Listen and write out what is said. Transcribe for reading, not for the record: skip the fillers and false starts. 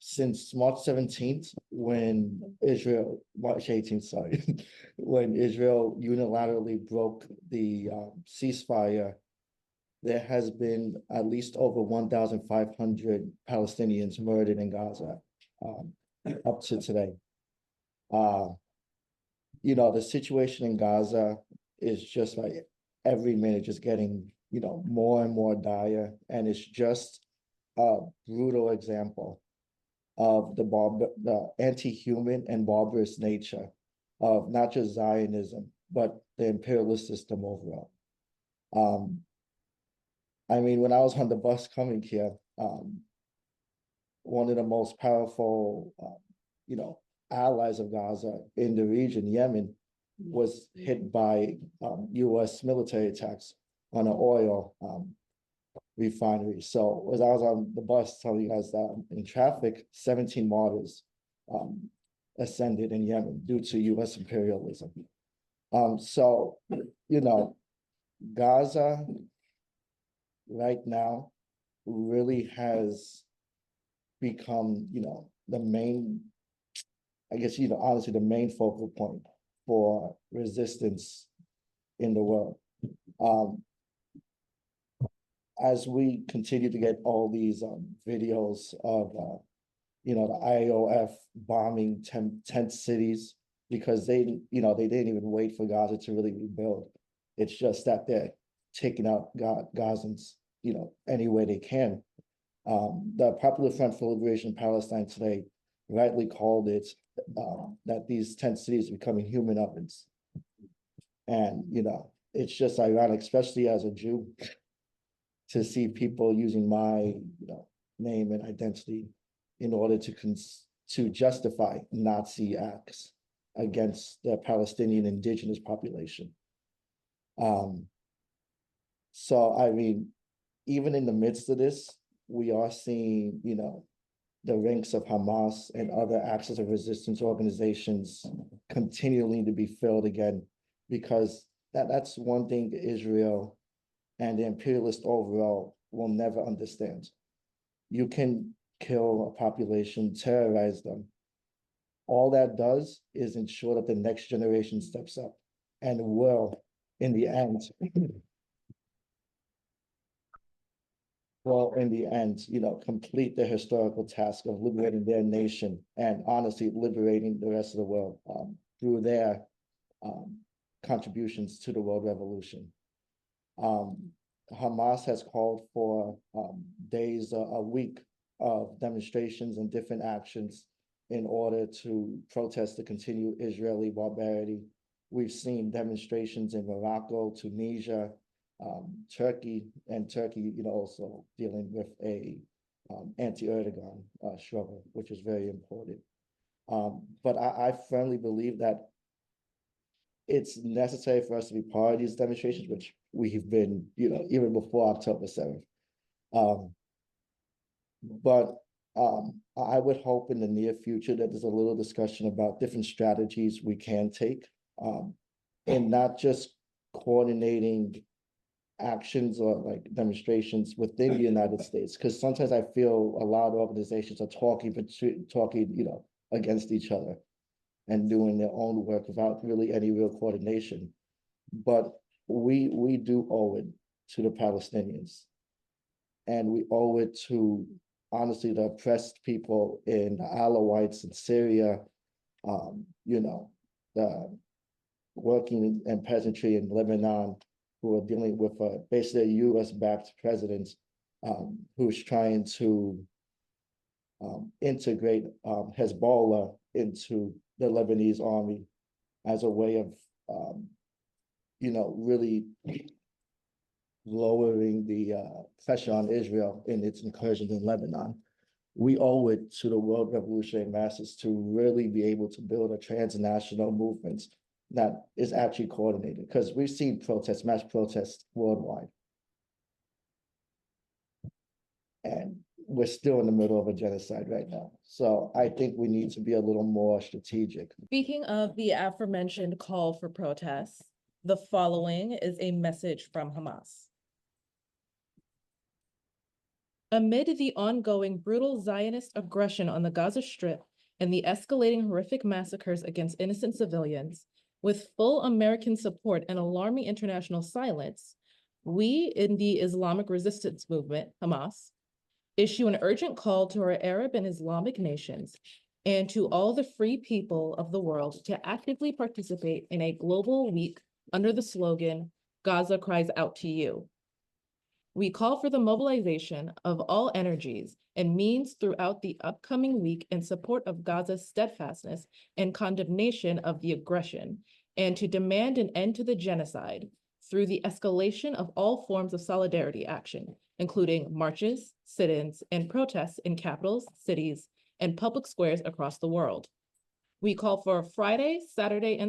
since March 17th, when March 18th, sorry, when Israel unilaterally broke the ceasefire, there has been at least over 1,500 Palestinians murdered in Gaza up to today. The situation in Gaza is just like every minute just getting, more and more dire. And it's just a brutal example of the anti-human and barbarous nature of not just Zionism, but the imperialist system overall. When I was on the bus coming here, one of the most powerful, allies of Gaza in the region, Yemen, was hit by U.S. military attacks on an oil refinery. So as I was on the bus telling you guys that in traffic, 17 martyrs ascended in Yemen due to U.S. imperialism. Gaza right now really has become, the main, honestly, the main focal point for resistance in the world. As we continue to get all these videos of, the IOF bombing tent cities, because they didn't even wait for Gaza to really rebuild. It's just that they're taking out Gazans, any way they can. The Popular Front for Liberation of Palestine today rightly called it that these tent cities are becoming human ovens. And, it's just ironic, especially as a Jew, to see people using my, name and identity in order to justify Nazi acts against the Palestinian indigenous population. Even in the midst of this, we are seeing, the ranks of Hamas and other axis of resistance organizations continuing to be filled again, because that's one thing Israel and the imperialists overall will never understand. You can kill a population, terrorize them. All that does is ensure that the next generation steps up and will, in the end, complete the historical task of liberating their nation and honestly liberating the rest of the world through their contributions to the world revolution. Hamas has called for days, a week of demonstrations and different actions in order to protest the continued Israeli barbarity. We've seen demonstrations in Morocco, Tunisia, Turkey, also dealing with a anti-Erdogan struggle, which is very important. But I firmly believe that it's necessary for us to be part of these demonstrations, which we've been, even before October 7th. But I would hope in the near future that there's a little discussion about different strategies we can take, and not just coordinating actions or like demonstrations within the United States, because sometimes I feel a lot of organizations are talking, against each other and doing their own work without really any real coordination. But we do owe it to the Palestinians, and we owe it to, honestly, the oppressed people in the Alawites in Syria, the working and peasantry in Lebanon, who are dealing with basically a U.S.-backed president who's trying to integrate Hezbollah into the Lebanese army as a way of, really lowering the pressure on Israel in its incursions in Lebanon. We owe it to the world revolutionary masses to really be able to build a transnational movement that is actually coordinated, because we've seen protests, mass protests worldwide. And we're still in the middle of a genocide right now. So I think we need to be a little more strategic. Speaking of the aforementioned call for protests, the following is a message from Hamas. Amid the ongoing brutal Zionist aggression on the Gaza Strip and the escalating horrific massacres against innocent civilians, with full American support and alarming international silence, we in the Islamic Resistance Movement, Hamas, issue an urgent call to our Arab and Islamic nations and to all the free people of the world to actively participate in a global week under the slogan, Gaza cries out to you. We call for the mobilization of all energies and means throughout the upcoming week in support of Gaza's steadfastness and condemnation of the aggression, and to demand an end to the genocide through the escalation of all forms of solidarity action, including marches, sit-ins, and protests in capitals, cities, and public squares across the world. We call for Friday, Saturday, and